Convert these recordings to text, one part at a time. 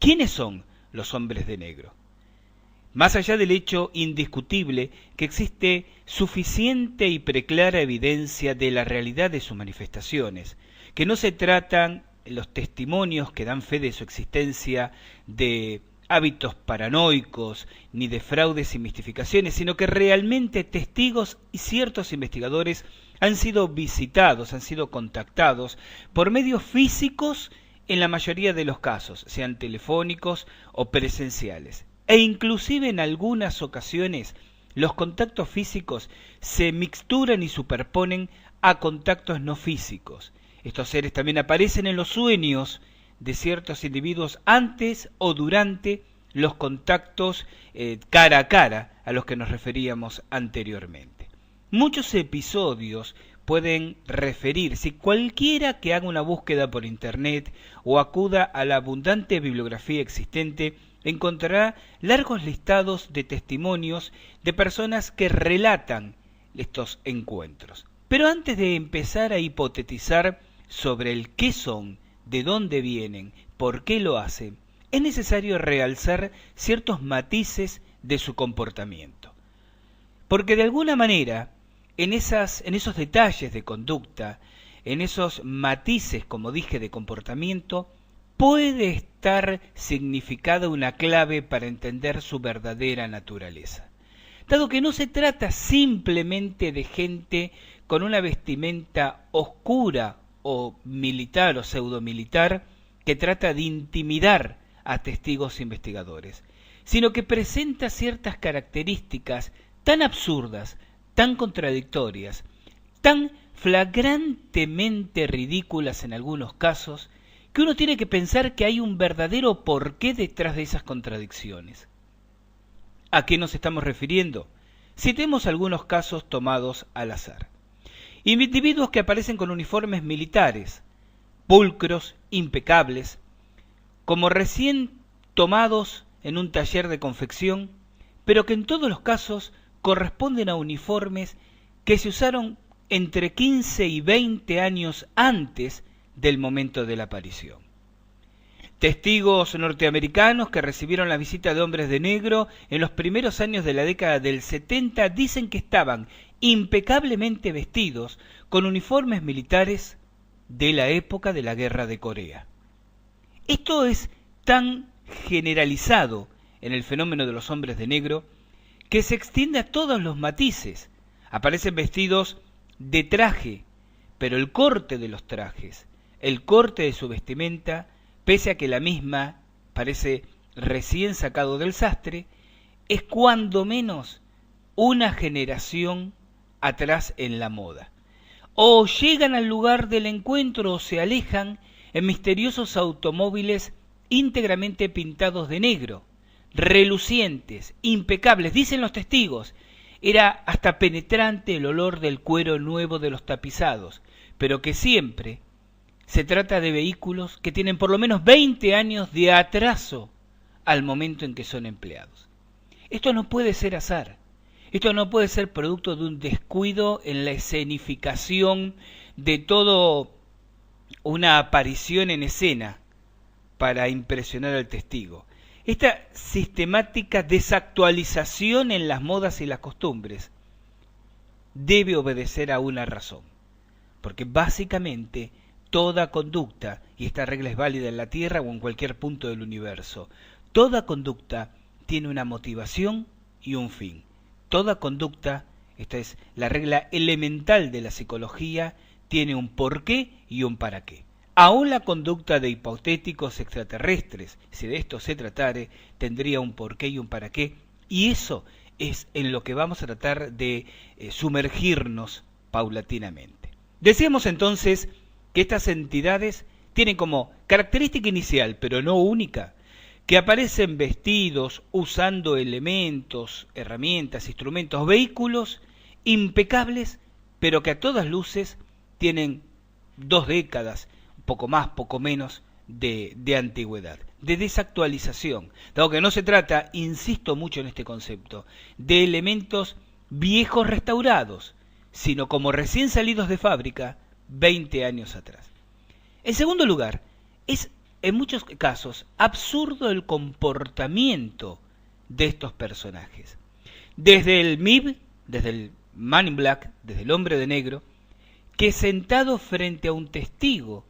¿Quiénes son los hombres de negro? Más allá del hecho indiscutible que existe suficiente y preclara evidencia de la realidad de sus manifestaciones, que no se tratan los testimonios que dan fe de su existencia de hábitos paranoicos ni de fraudes y mistificaciones, sino que realmente testigos y ciertos investigadores han sido visitados, han sido contactados por medios físicos en la mayoría de los casos, sean telefónicos o presenciales. E inclusive en algunas ocasiones los contactos físicos se mixturan y superponen a contactos no físicos. Estos seres también aparecen en los sueños de ciertos individuos antes o durante los contactos cara a cara a los que nos referíamos anteriormente. Muchos episodios pueden referirse, cualquiera que haga una búsqueda por internet o acuda a la abundante bibliografía existente, encontrará largos listados de testimonios de personas que relatan estos encuentros. Pero antes de empezar a hipotetizar sobre el qué son, de dónde vienen, por qué lo hacen, es necesario realzar ciertos matices de su comportamiento. Porque de alguna manera, en esos detalles de conducta, en esos matices, como dije, de comportamiento, puede estar significada una clave para entender su verdadera naturaleza. Dado que no se trata simplemente de gente con una vestimenta oscura o militar o pseudomilitar que trata de intimidar a testigos investigadores, sino que presenta ciertas características tan absurdas, tan contradictorias, tan flagrantemente ridículas en algunos casos, que uno tiene que pensar que hay un verdadero porqué detrás de esas contradicciones. ¿A qué nos estamos refiriendo? Citemos algunos casos tomados al azar. Individuos que aparecen con uniformes militares, pulcros, impecables, como recién tomados en un taller de confección, pero que en todos los casos corresponden a uniformes que se usaron entre 15 y 20 años antes del momento de la aparición. Testigos norteamericanos que recibieron la visita de hombres de negro en los primeros años de la década del 70 dicen que estaban impecablemente vestidos con uniformes militares de la época de la Guerra de Corea. Esto es tan generalizado en el fenómeno de los hombres de negro que se extiende a todos los matices. Aparecen vestidos de traje, pero el corte de los trajes, el corte de su vestimenta, pese a que la misma parece recién sacado del sastre, es cuando menos una generación atrás en la moda. O llegan al lugar del encuentro o se alejan en misteriosos automóviles íntegramente pintados de negro, relucientes, impecables, dicen los testigos. Era hasta penetrante el olor del cuero nuevo de los tapizados, pero que siempre se trata de vehículos que tienen por lo menos 20 años de atraso al momento en que son empleados. Esto no puede ser azar. Esto no puede ser producto de un descuido en la escenificación de todo una aparición en escena para impresionar al testigo. Esta sistemática desactualización en las modas y las costumbres debe obedecer a una razón, porque básicamente toda conducta, y esta regla es válida en la Tierra o en cualquier punto del universo, toda conducta tiene una motivación y un fin. Toda conducta, esta es la regla elemental de la psicología, tiene un porqué y un para qué. Aún la conducta de hipotéticos extraterrestres, si de esto se tratare, tendría un porqué y un para qué, y eso es en lo que vamos a tratar de sumergirnos paulatinamente. Decíamos entonces que estas entidades tienen como característica inicial, pero no única, que aparecen vestidos, usando elementos, herramientas, instrumentos, vehículos impecables, pero que a todas luces tienen 2 décadas, poco más, poco menos, de antigüedad, de desactualización, dado que no se trata, insisto mucho en este concepto, de elementos viejos restaurados, sino como recién salidos de fábrica 20 años atrás. En segundo lugar, es en muchos casos, absurdo el comportamiento de estos personajes. Desde el MIB, desde el Man in Black, desde el hombre de negro, que sentado frente a un testigo,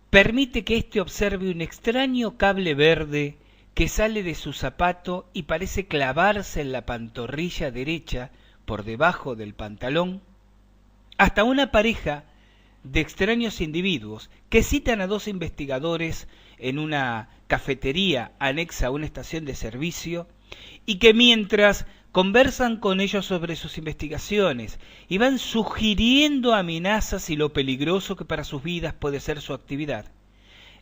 permite que éste observe un extraño cable verde que sale de su zapato y parece clavarse en la pantorrilla derecha por debajo del pantalón, hasta una pareja de extraños individuos que citan a dos investigadores en una cafetería anexa a una estación de servicio y que mientras conversan con ellos sobre sus investigaciones y van sugiriendo amenazas y lo peligroso que para sus vidas puede ser su actividad,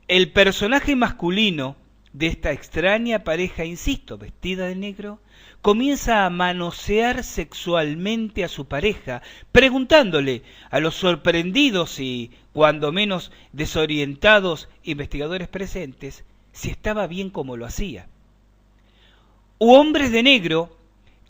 el personaje masculino de esta extraña pareja, insisto, vestida de negro, comienza a manosear sexualmente a su pareja, preguntándole a los sorprendidos y, cuando menos, desorientados investigadores presentes si estaba bien como lo hacía. U hombres de negro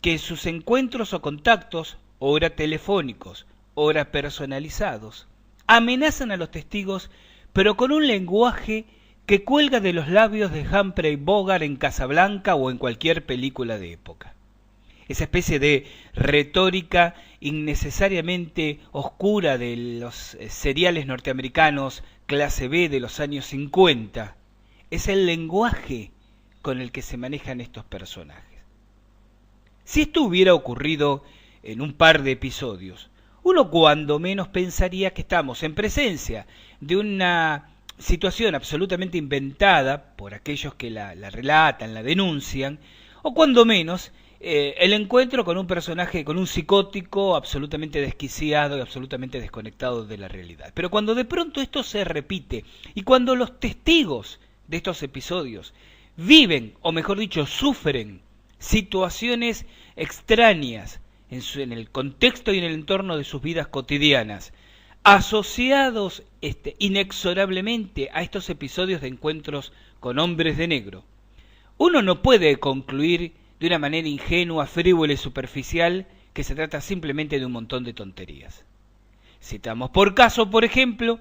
que en sus encuentros o contactos, ora telefónicos, ora personalizados, amenazan a los testigos, pero con un lenguaje que cuelga de los labios de Humphrey Bogart en Casablanca o en cualquier película de época. Esa especie de retórica innecesariamente oscura de los seriales norteamericanos clase B de los años 50 es el lenguaje con el que se manejan estos personajes. Si esto hubiera ocurrido en un par de episodios, uno cuando menos pensaría que estamos en presencia de una situación absolutamente inventada por aquellos que la relatan, la denuncian, o cuando menos el encuentro con un personaje, con un psicótico absolutamente desquiciado y absolutamente desconectado de la realidad. Pero cuando de pronto esto se repite y cuando los testigos de estos episodios viven, o mejor dicho, sufren situaciones extrañas en el contexto y en el entorno de sus vidas cotidianas, asociados inexorablemente a estos episodios de encuentros con hombres de negro, uno no puede concluir de una manera ingenua, frívola y superficial que se trata simplemente de un montón de tonterías. Citamos por caso, por ejemplo,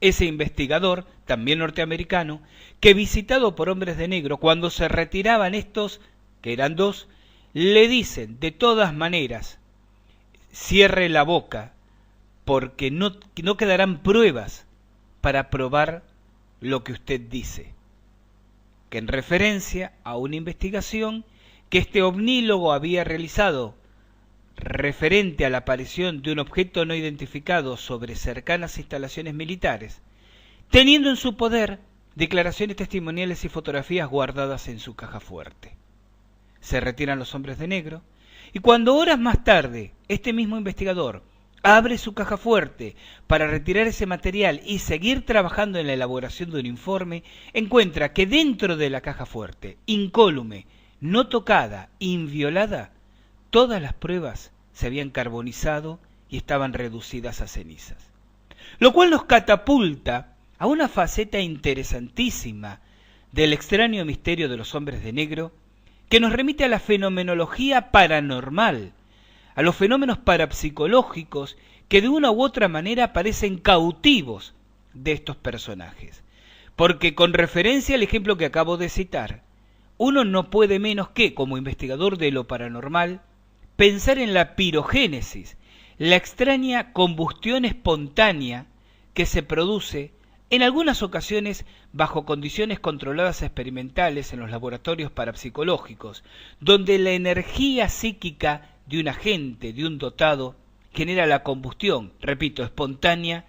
ese investigador, también norteamericano, que visitado por hombres de negro, cuando se retiraban estos, que eran dos, le dicen, de todas maneras, cierre la boca, porque no quedarán pruebas para probar lo que usted dice, que en referencia a una investigación que este omnílogo había realizado referente a la aparición de un objeto no identificado sobre cercanas instalaciones militares, teniendo en su poder declaraciones testimoniales y fotografías guardadas en su caja fuerte. Se retiran los hombres de negro, y cuando horas más tarde este mismo investigador abre su caja fuerte para retirar ese material y seguir trabajando en la elaboración de un informe, encuentra que dentro de la caja fuerte, incólume, no tocada, inviolada, todas las pruebas se habían carbonizado y estaban reducidas a cenizas. Lo cual nos catapulta a una faceta interesantísima del extraño misterio de los hombres de negro, que nos remite a la fenomenología paranormal, a los fenómenos parapsicológicos que de una u otra manera parecen cautivos de estos personajes. Porque con referencia al ejemplo que acabo de citar, uno no puede menos que, como investigador de lo paranormal, pensar en la pirogénesis, la extraña combustión espontánea que se produce en algunas ocasiones bajo condiciones controladas experimentales en los laboratorios parapsicológicos, donde la energía psíquica de un agente, de un dotado, genera la combustión, repito, espontánea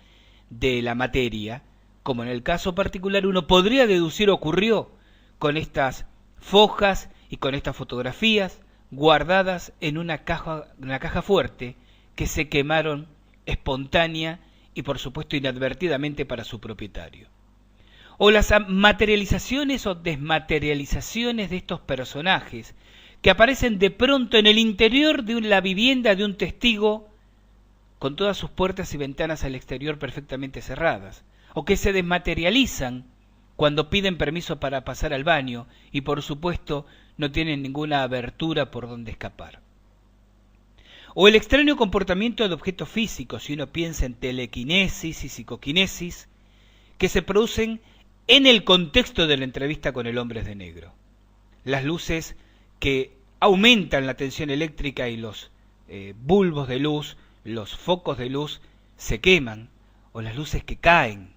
de la materia, como en el caso particular uno podría deducir ocurrió con estas fojas y con estas fotografías guardadas en una caja fuerte que se quemaron espontánea y por supuesto inadvertidamente para su propietario. O las materializaciones o desmaterializaciones de estos personajes que aparecen de pronto en el interior de la vivienda de un testigo con todas sus puertas y ventanas al exterior perfectamente cerradas, o que se desmaterializan cuando piden permiso para pasar al baño y por supuesto no tienen ninguna abertura por donde escapar. O el extraño comportamiento de objetos físicos, si uno piensa en telequinesis y psicoquinesis, que se producen en el contexto de la entrevista con el Hombres de Negro. Las luces que aumentan la tensión eléctrica y los bulbos de luz, los focos de luz se queman, o las luces que caen,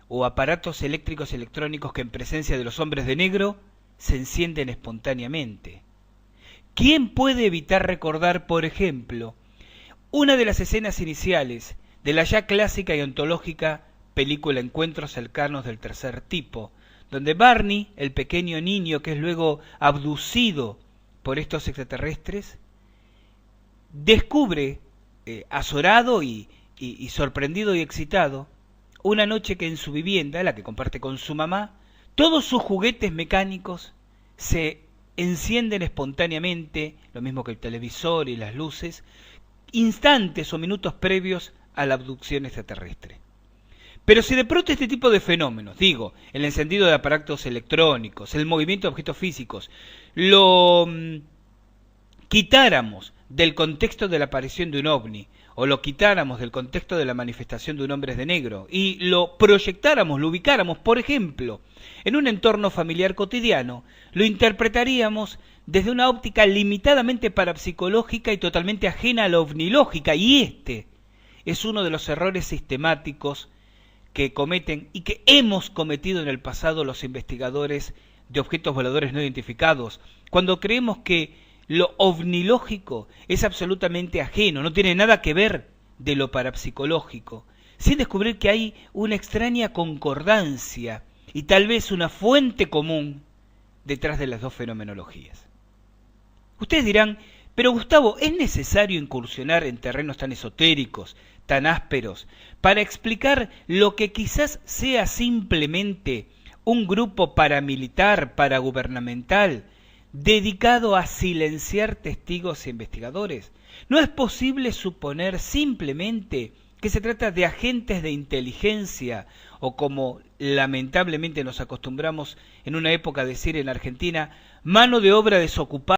o aparatos eléctricos y electrónicos que en presencia de los hombres de negro se encienden espontáneamente. ¿Quién puede evitar recordar, por ejemplo, una de las escenas iniciales de la ya clásica y ontológica película Encuentros cercanos del tercer tipo, donde Barney, el pequeño niño que es luego abducido por estos extraterrestres, descubre, azorado y sorprendido y excitado, una noche que en su vivienda, la que comparte con su mamá, todos sus juguetes mecánicos se encienden espontáneamente, lo mismo que el televisor y las luces, instantes o minutos previos a la abducción extraterrestre. Pero si de pronto este tipo de fenómenos, digo, el encendido de aparatos electrónicos, el movimiento de objetos físicos, lo quitáramos del contexto de la aparición de un ovni, o lo quitáramos del contexto de la manifestación de un hombre de negro, y lo proyectáramos, lo ubicáramos, por ejemplo, en un entorno familiar cotidiano, lo interpretaríamos desde una óptica limitadamente parapsicológica y totalmente ajena a la ovnilógica, y este es uno de los errores sistemáticos que cometen y que hemos cometido en el pasado los investigadores de objetos voladores no identificados, cuando creemos que lo ovnilógico es absolutamente ajeno, no tiene nada que ver de lo parapsicológico, sin descubrir que hay una extraña concordancia y tal vez una fuente común detrás de las dos fenomenologías. Ustedes dirán, pero Gustavo, ¿es necesario incursionar en terrenos tan esotéricos, tan ásperos, para explicar lo que quizás sea simplemente un grupo paramilitar, paragubernamental, dedicado a silenciar testigos e investigadores? ¿No es posible suponer simplemente que se trata de agentes de inteligencia o, como lamentablemente nos acostumbramos en una época a decir en Argentina, mano de obra desocupada